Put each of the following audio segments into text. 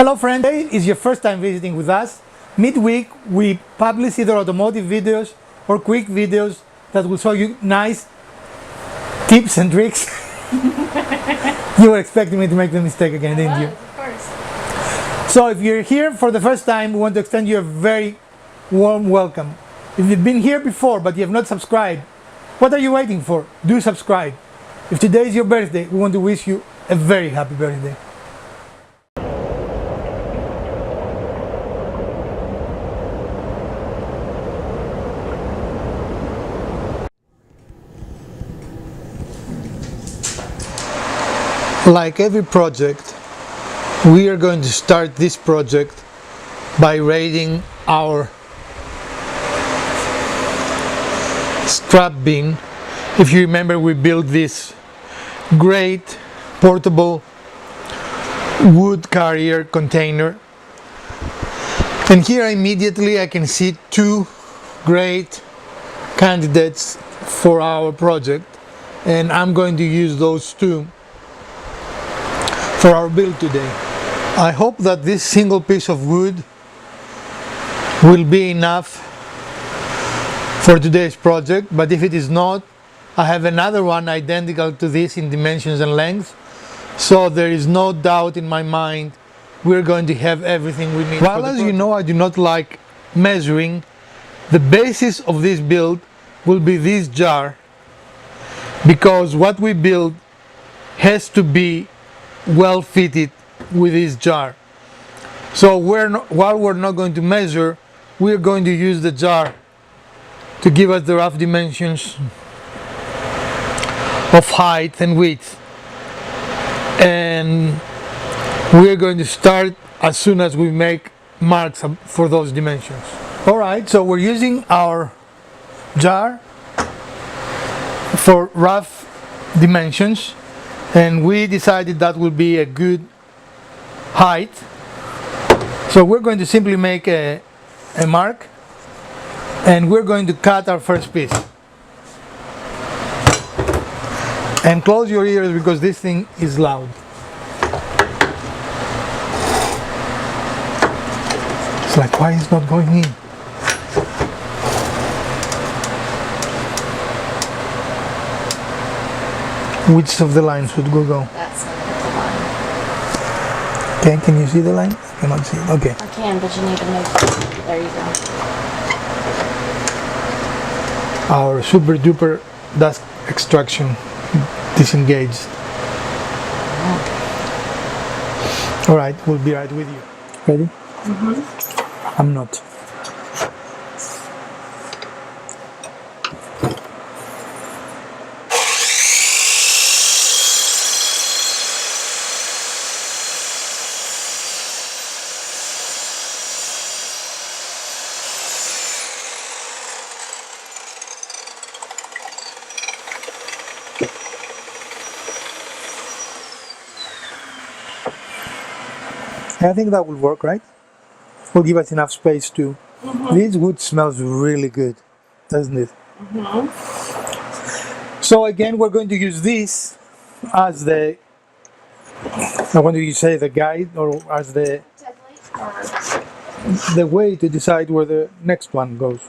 Hello friends, today is your first time visiting with us. Midweek we publish either automotive videos or quick videos that will show you nice tips and tricks. You were expecting me to make the mistake again, didn't you? Of course. So if you're here for the first time, we want to extend you a very warm welcome. If you've been here before but you have not subscribed, what are you waiting for? Do subscribe. If today is your birthday, we want to wish you a very happy birthday. Like every project, we are going to start this project by raiding our scrap bin. If you remember, we built this great portable wood carrier container, and here immediately I can see two great candidates for our project, and I'm going to use those two for our build today. I hope that this single piece of wood will be enough for today's project, but if it is not, I have another one identical to this in dimensions and length, so there is no doubt in my mind we're going to have everything we need. While, as you know, I do not like measuring, the basis of this build will be this jar, because what we build has to be well fitted with this jar. So while we're not going to measure, we're going to use the jar to give us the rough dimensions of height and width, and we're going to start as soon as we make marks for those dimensions. Alright, so we're using our jar for rough dimensions, and we decided that will be a good height. So we're going to simply make a mark, and we're going to cut our first piece. And close your ears because this thing is loud. It's like, why is it not going in? Which of the lines would go? That's not the line. Okay, can you see the line? I cannot see it. Okay. I can, but you need to move. There you go. Our super duper dust extraction disengaged. Alright, we'll be right with you. Ready? Mm-hmm. I'm not. I think that will work, right? Will give us enough space to. This wood smells really good, doesn't it? So again, we're going to use this as the, I want to say the guide, or as the way to decide where the next one goes.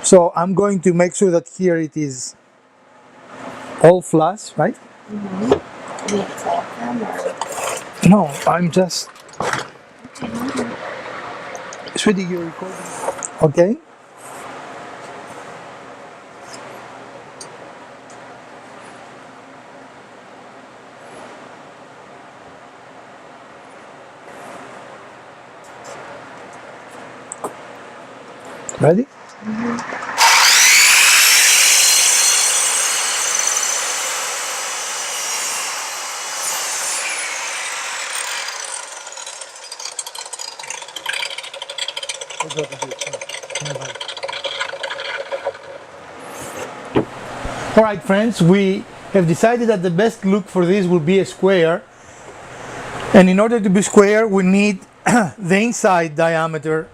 So I'm going to make sure that here it is all flush, right? No, I'm just. Sweetie, you're recording. Okay. Ready? Alright friends, we have decided that the best look for this will be a square, and in order to be square we need the inside diameter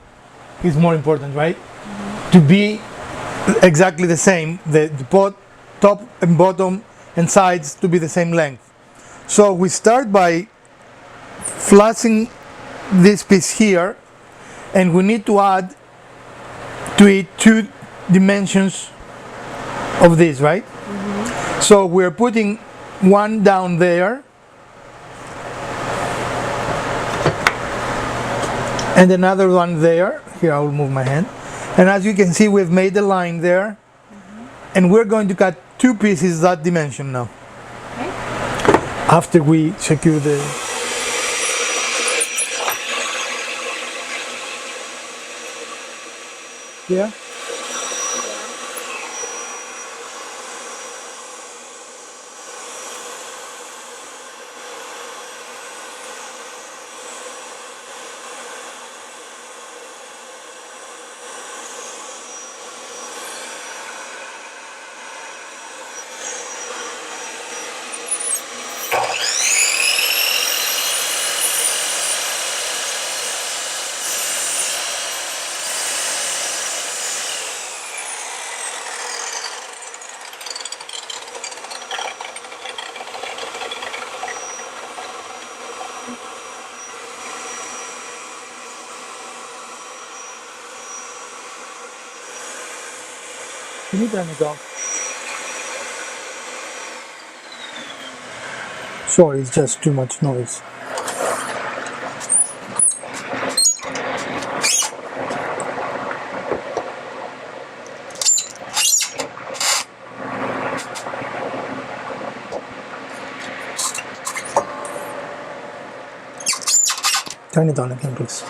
is more important, right? To be exactly the same, the top and bottom and sides to be the same length. So we start by flushing this piece here, and we need to add to it 2 dimensions of this, right? So we're putting one down there and another one there. Here, I will move my hand. And as you can see, we've made a line there, and we're going to cut 2 pieces that dimension now. Okay. After we secure the... Yeah? Can you turn it off? Sorry, it's just too much noise. Turn it on again, please.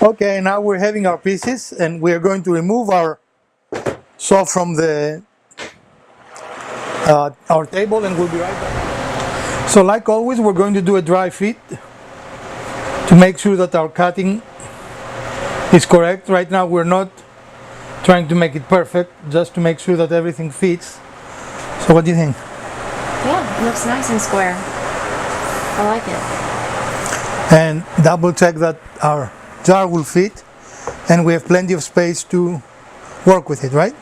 Okay, now we're having our pieces, and we're going to remove our saw from the our table, and we'll be right back. So like always, we're going to do a dry fit to make sure that our cutting is correct. Right now we're not trying to make it perfect, just to make sure that everything fits. So what do you think? Yeah, it looks nice and square. I like it. And double check that our jar will fit, and we have plenty of space to work with it, right?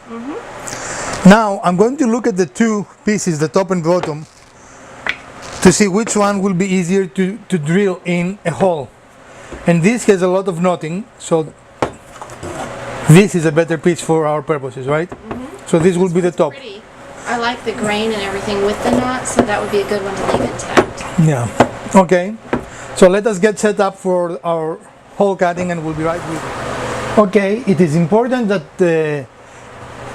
Now I'm going to look at the 2 pieces, the top and bottom, to see which one will be easier to drill in a hole. And this has a lot of knotting, so this is a better piece for our purposes, right? So this will be the top. Pretty. I like the grain and everything with the knot, so that would be a good one to leave intact. Yeah. Okay. So let us get set up for our hole cutting, and we'll be right with you. Okay, it is important that the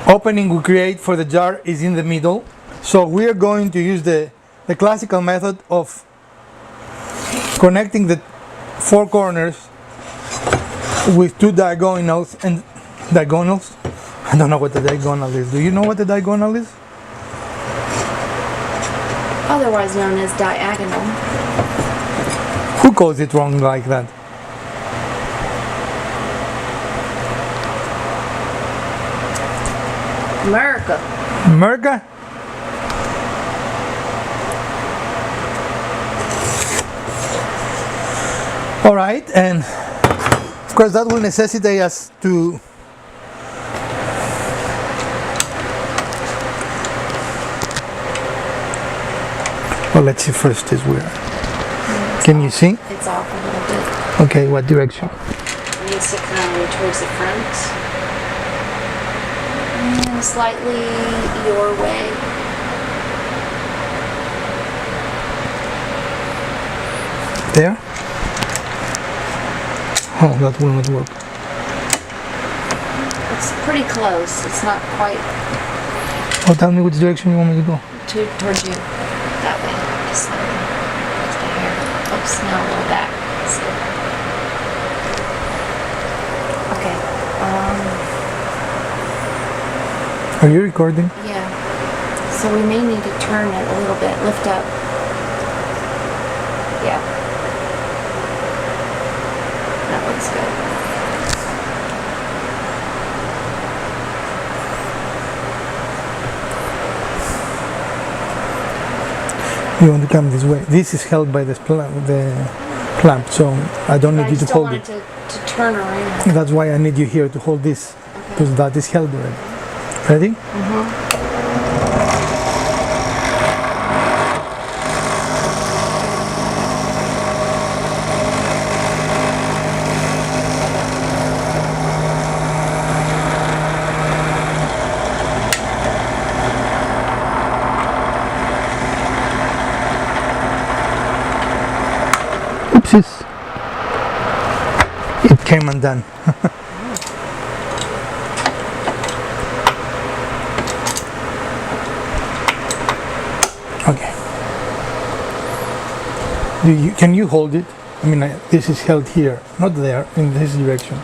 opening we create for the jar is in the middle. So we are going to use the classical method of connecting the 4 corners with 2 diagonals and diagonals. I don't know what the diagonal is. Do you know what the diagonal is? Otherwise known as diagonal. Who calls it wrong like that? America. America? All right, and of course that will necessitate us to well, let's see first is where. Can you see? It's off a little bit. Okay, what direction? It needs to come towards the front. And slightly your way. There? Oh, that will not work. It's pretty close. It's not quite Oh, tell me which direction you want me to go. towards you. That way. Just slightly. Just a hair. Oops, now a little back. So. Okay. Are you recording? Yeah. So we may need to turn it a little bit. Lift up. Yeah. That looks good. You want to come this way. This is held by the clamp, so I don't need I you to still hold want it. to turn around. That's why I need you here to hold this, because that is held already. Ready? Oopsies. It came undone. Okay. Can you hold it? I mean, this is held here, not there, in this direction.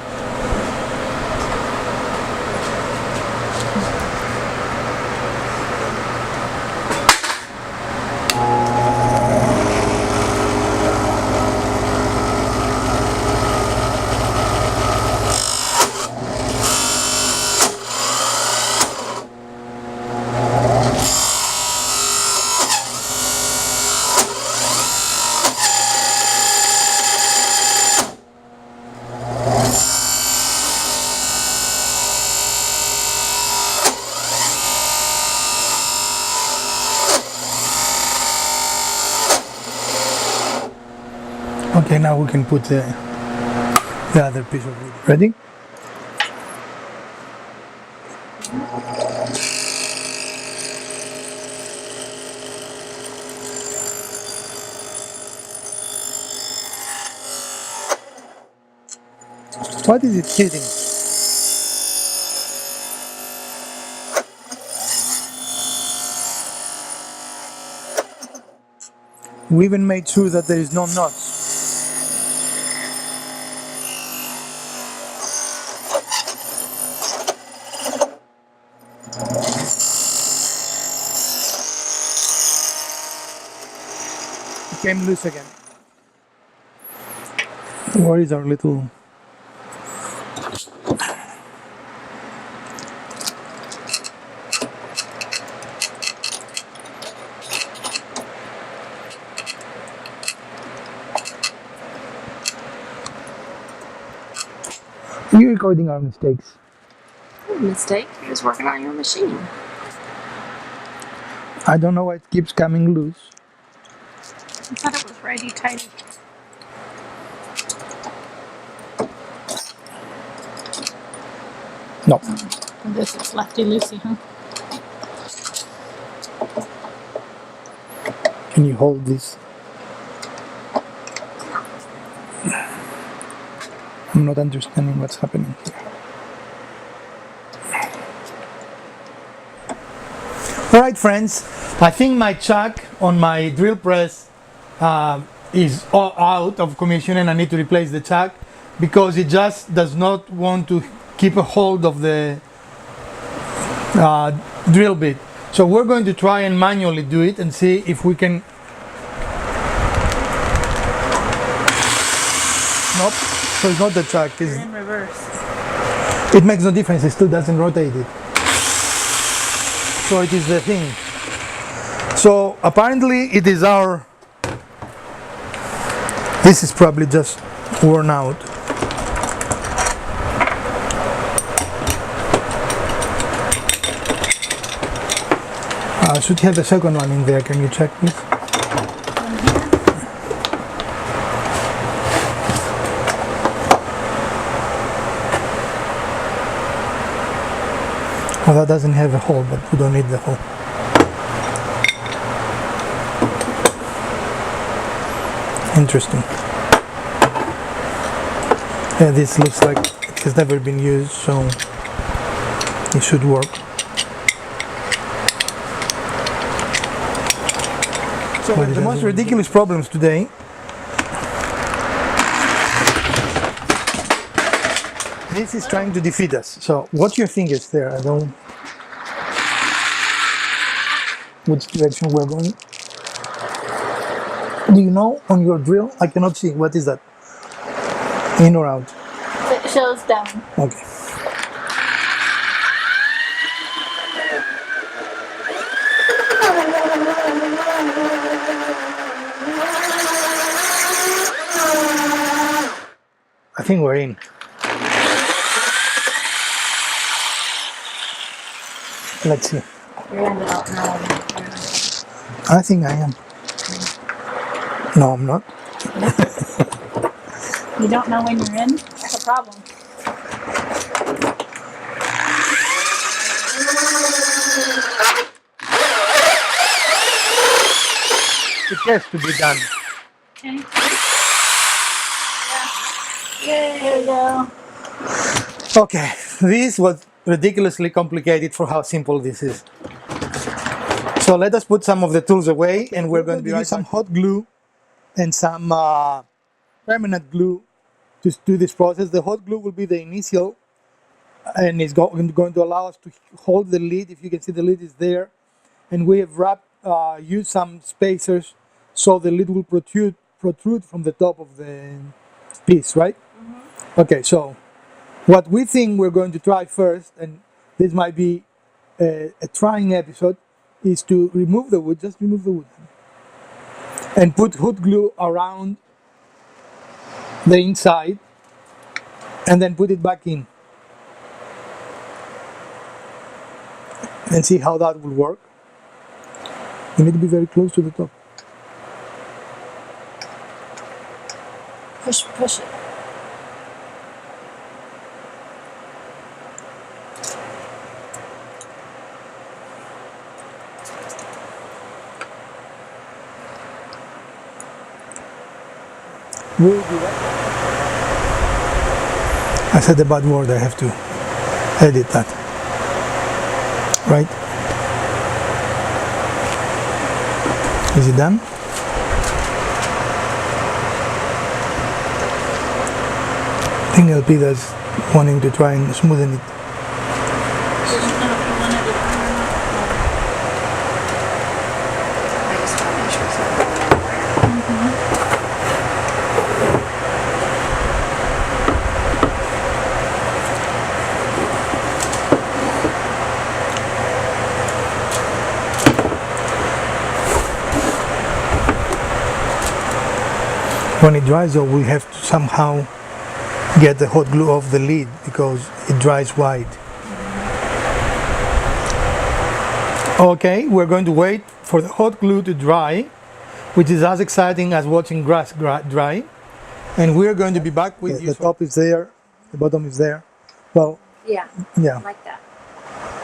Okay, now we can put the other piece of wood. Ready? What is it hitting? We even made sure that there is no knots. It came loose again. Where is our little... You're recording our mistakes. Mistake? You're just working on your machine. I don't know why it keeps coming loose. I thought it was righty tighty. No. And this is lefty loosey, huh? Can you hold this? I'm not understanding what's happening here. Alright friends, I think my chuck on my drill press is all out of commission and I need to replace the chuck because it just does not want to keep a hold of the drill bit. So we're going to try and manually do it and see if we can... Nope, so it's not the chuck. It's in reverse. It makes no difference, it still doesn't rotate it. So it is the thing. So apparently it is our... This is probably just worn out. I should have the second one in there, can you check please? Well, that doesn't have a hole, but we don't need the hole. Interesting. Yeah, this looks like it has never been used, so it should work. So we have the most ridiculous problems today. This is trying to defeat us. So watch your fingers there. I don't... Which direction we're going? Do you know on your drill? I cannot see. What is that? In or out? It shows down. Okay. think we're in. Let's see. You're in, but I don't know. I think I am. No, I'm not. You don't know when you're in? That's a problem. It has to be done. Okay. There you go. Okay, this was ridiculously complicated for how simple this is. So let us put some of the tools away, and we're going to use some hot glue and some permanent glue to do this process. The hot glue will be the initial, and it's going to allow us to hold the lid. If you can see, the lid is there, and we have used some spacers so the lid will protrude from the top of the piece, right? Mm-hmm. Okay, so what we think we're going to try first, and this might be a trying episode, is to remove the wood, just remove the wood, and put hot glue around the inside, and then put it back in. And see how that will work. You need to be very close to the top. Push it. We'll do that. I said a bad word, I have to edit that. Right? Is it done? I think Elpida's wanting to try and smoothen it. I didn't know if you wanted it done or not. I just want to make sure it's not When it dries though, we have to somehow get the hot glue off the lid because it dries white. Okay, we're going to wait for the hot glue to dry, which is as exciting as watching grass dry. And we're going to be back with you. The top is there, the bottom is there. Well, Yeah, yeah, like that.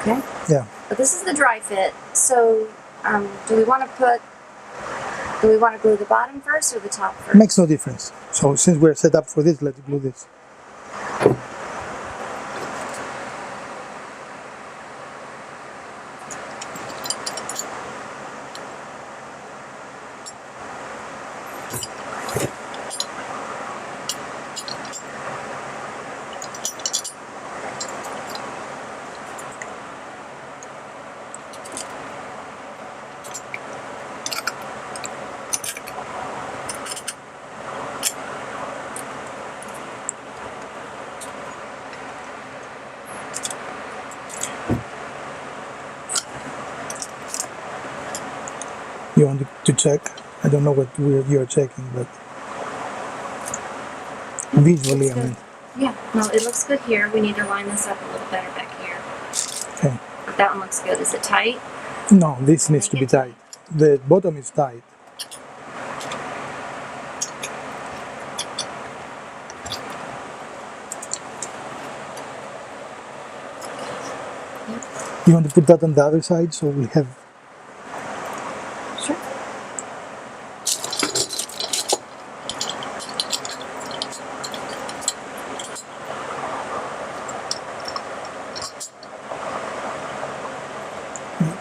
Okay. yeah. But this is the dry fit. So, do we want to glue the bottom first or the top first? Makes no difference. So since we're set up for this, let's glue this. You want to check? I don't know what you're checking, but visually, I mean. Yeah, no, it looks good here. We need to line this up a little better back here. Okay. But that one looks good. Is it tight? No, this needs to be tight. The bottom is tight. You want to put that on the other side so we have. Sure.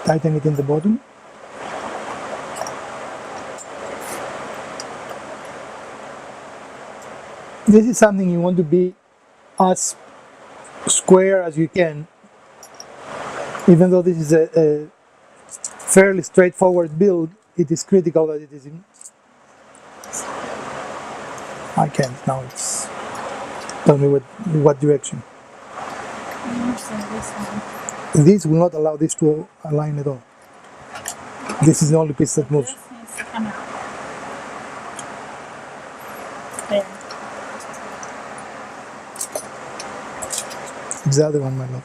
Tighten it in the bottom. This is something you want to be as square as you can. Even though this is a fairly straightforward build, it is critical that it is in. I can't now. It's tell me what direction. This will not allow this to align at all. This is the only piece that moves. This needs to come out. There. It's the other one, my love.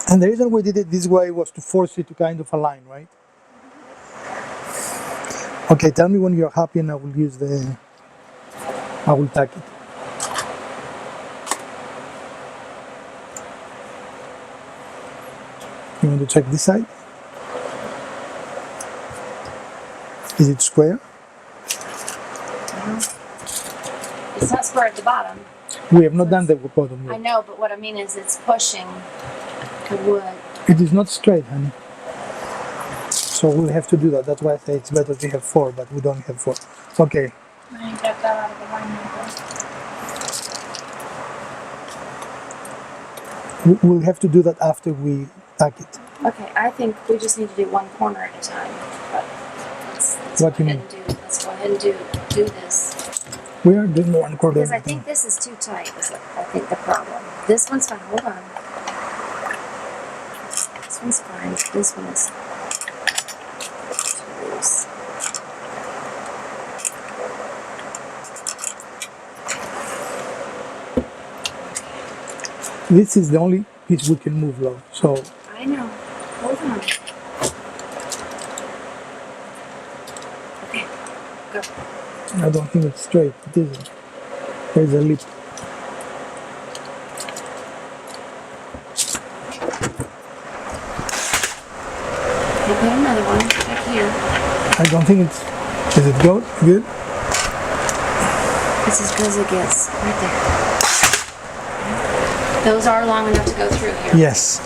And the reason we did it this way was to force it to kind of align, right? Okay, tell me when you're happy and I will tack it. You want to check this side? Is it square? It's not square at the bottom. We have not done the bottom I yet. know, but what I mean is it's pushing the wood. It is not straight, honey. So we'll have to do that. That's why I say it's better to have 4, but we don't have 4. Okay. I ain't got that out of the line. We'll have to do that after we tack it. Okay, I think we just need to do one corner at a time. But let's What go you ahead and do. Let's go ahead and do this. We are doing one quarter. Because I think this is too tight. Is I think the problem. This one's fine. Hold on. This one's fine. This one is too loose. This is the only piece we can move, love. So I know. Hold on. Okay. Go. I don't think it's straight. It isn't. There's a lip. We'll put another one back here. I don't think it's. Is it good? Good? It's as good as it gets. Right there. Those are long enough to go through here. Yes.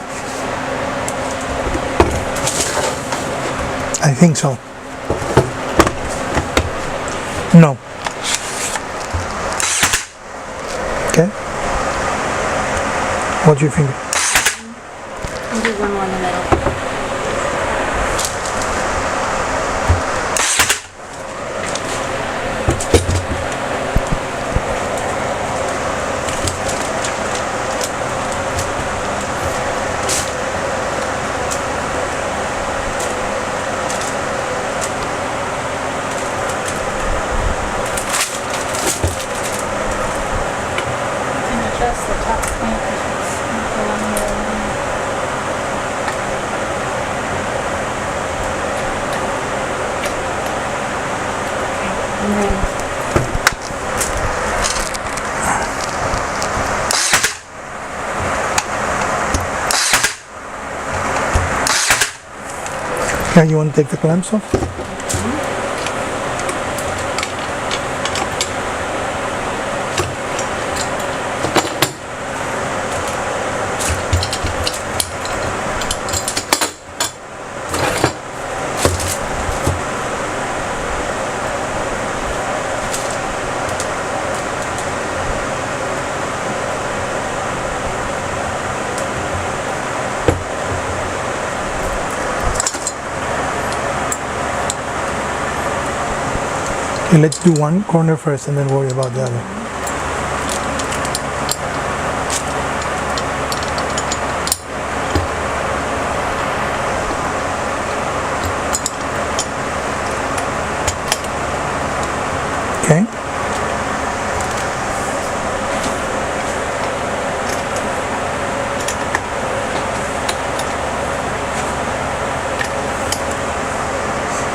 I think so. No. Okay. What do you think? We'll do one more in the middle. You can adjust the top stamp if it's not along the line. I'm ready. Now you want to take the clamps off? Okay, let's do one corner first and then worry about the other. Okay.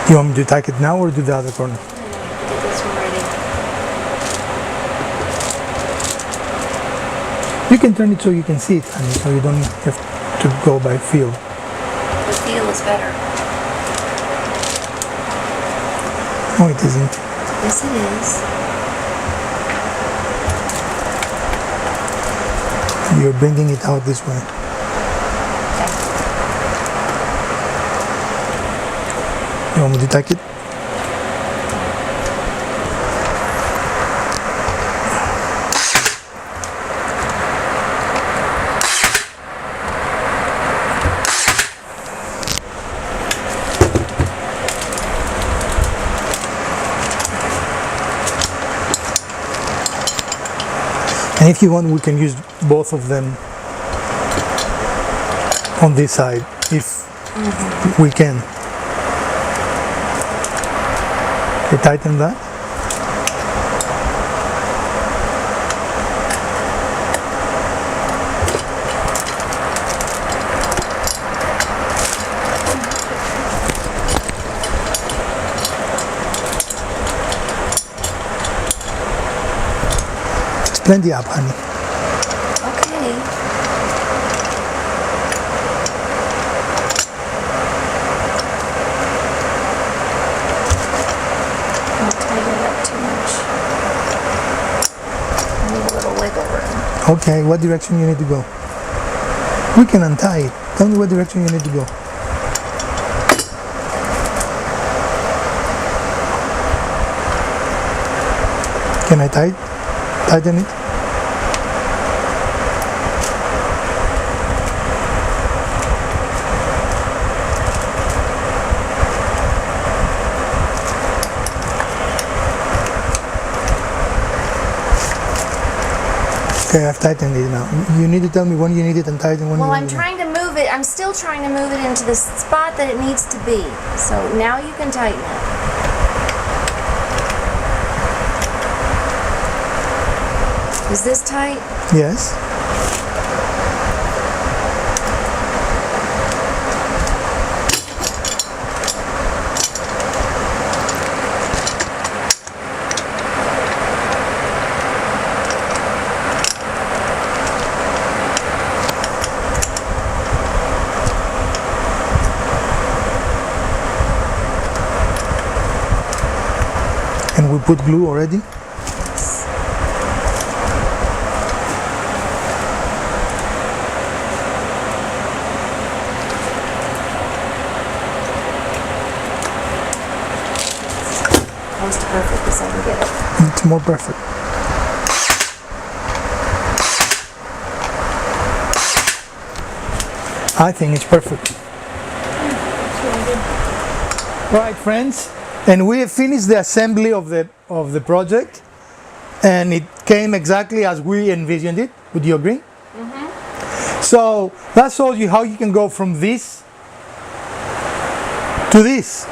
You want me to tack it now or do the other corner? Get this one ready. You can turn it so you can see it, honey, so you don't have to go by feel. The feel is better. No, it isn't. Yes, it is. You're bringing it out this way. You want me to tack it? And if you want, we can use both of them on this side, if we can. Okay, tighten that. Plenty up, honey. Okay. Don't tighten it up too much. I need a little wiggle room. Okay, what direction you need to go? We can untie it. Tell me what direction you need to go. Can I tighten it? Okay, I've tightened it now. You need to tell me when you need it and tighten when Well, you I'm need it. trying to move it. I'm still trying to move it into the spot that it needs to be. So now you can tighten it. Is this tight? Yes. And we put glue already? Close to perfect as I can get it. It's more perfect. I think it's perfect. It's really good. All right, friends, and we have finished the assembly of the project, and it came exactly as we envisioned it. Would you agree? So that shows you how you can go from this to this,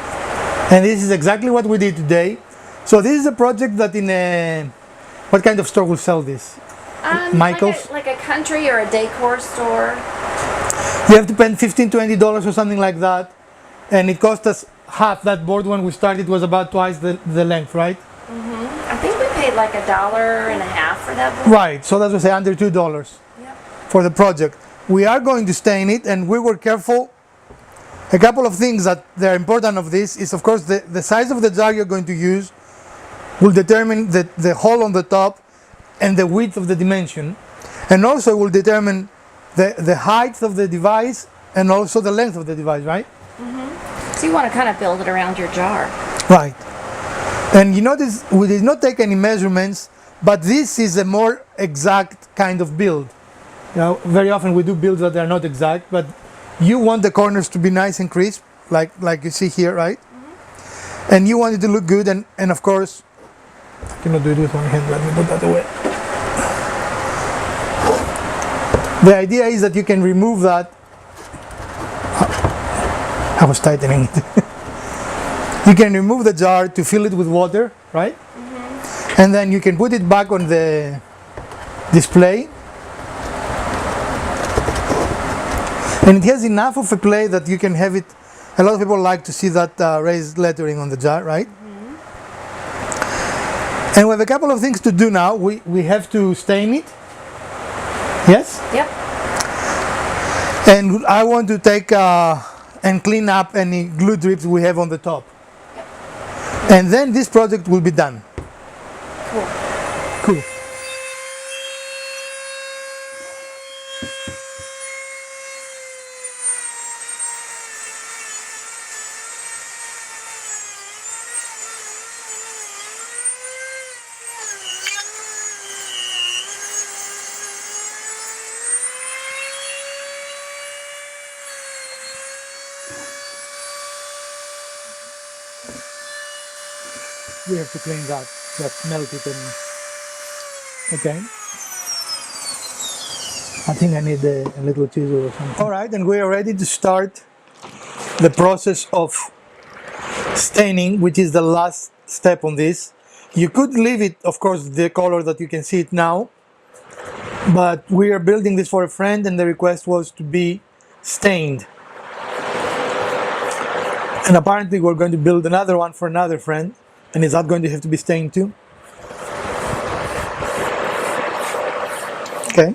and this is exactly what we did today. So this is a project that in a what kind of store will sell this? Michael's? Like a country or a decor store. You have to spend $15-20 or something like that, and it cost us half. That board when we started was about twice the length, right? I think we paid like $1.50 for that board. Right, so that's what I say, under $2 Yep. for the project. We are going to stain it, and we were careful. A couple of things that are important of this is, of course, the size of the jar you're going to use will determine the hole on the top and the width of the dimension, and also will determine the height of the device and also the length of the device, right? So you want to kind of build it around your jar. Right. And you notice we did not take any measurements, but this is a more exact kind of build. You know, very often we do builds that are not exact, but you want the corners to be nice and crisp, like you see here, right? And you want it to look good, and of course, I cannot do it with one hand, let me put that away. The idea is that you can remove that. I was tightening it. You can remove the jar to fill it with water, right? And then you can put it back on the display. And it has enough of a play that you can have it. A lot of people like to see that raised lettering on the jar, right? And we have a couple of things to do now. We have to stain it. Yes? Yep. And I want to take and clean up any glue drips we have on the top. And then this project will be done. Cool. Cool. We have to clean that, just melt it and okay. I think I need a little chisel or something. All right, and we are ready to start the process of staining, which is the last step on this. You could leave it, of course, the color that you can see it now, but we are building this for a friend, and the request was to be stained. And apparently we're going to build another one for another friend. And is that going to have to be stained too? Okay.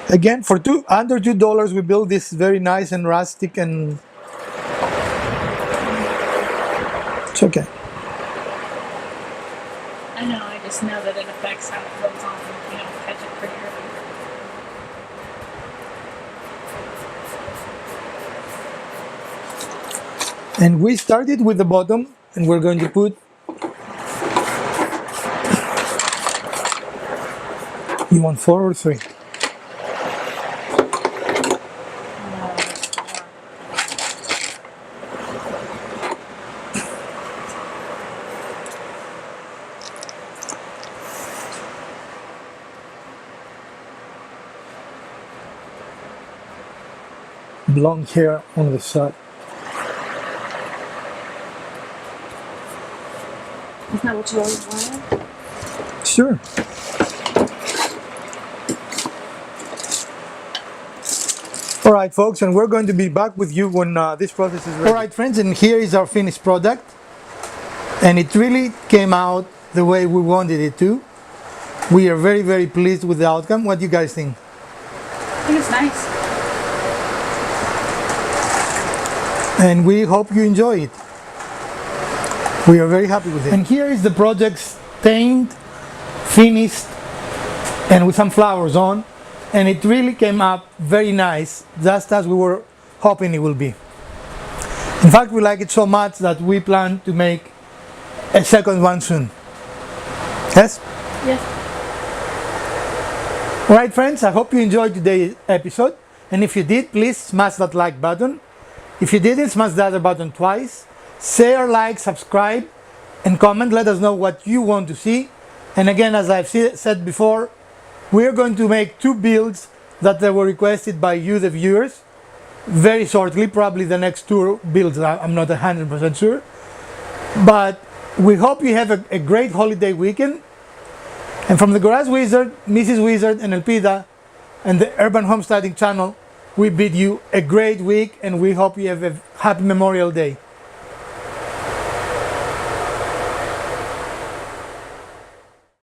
Again, for under $2, we built this very nice and rustic, and it's okay. I know, I just know that it affects how it goes on, you know, catch it pretty early. And we started with the bottom, and we're going to put. You want 4 or 3? Blonde hair on the side. Isn't that what you always wanted? Sure. All right, folks, and we're going to be back with you when this process is ready. All right, friends, and here is our finished product. And it really came out the way we wanted it to. We are very, very pleased with the outcome. What do you guys think? I think it's nice. And we hope you enjoy it. We are very happy with it. And here is the project stained, finished, and with some flowers on. And it really came up very nice, just as we were hoping it will be. In fact, we like it so much that we plan to make a second one soon. Yes? Yes. Alright, friends, I hope you enjoyed today's episode. And if you did, please smash that like button. If you didn't, smash the other button twice. Share, like, subscribe, and comment. Let us know what you want to see. And again, as I've said before, we're going to make 2 builds that were requested by you, the viewers, very shortly. Probably the next 2 builds, I'm not 100% sure. But we hope you have a great holiday weekend. And from the Garage Wizard, Mrs. Wizard, and Elpida, and the Urban Homesteading channel, we bid you a great week, and we hope you have a happy Memorial Day.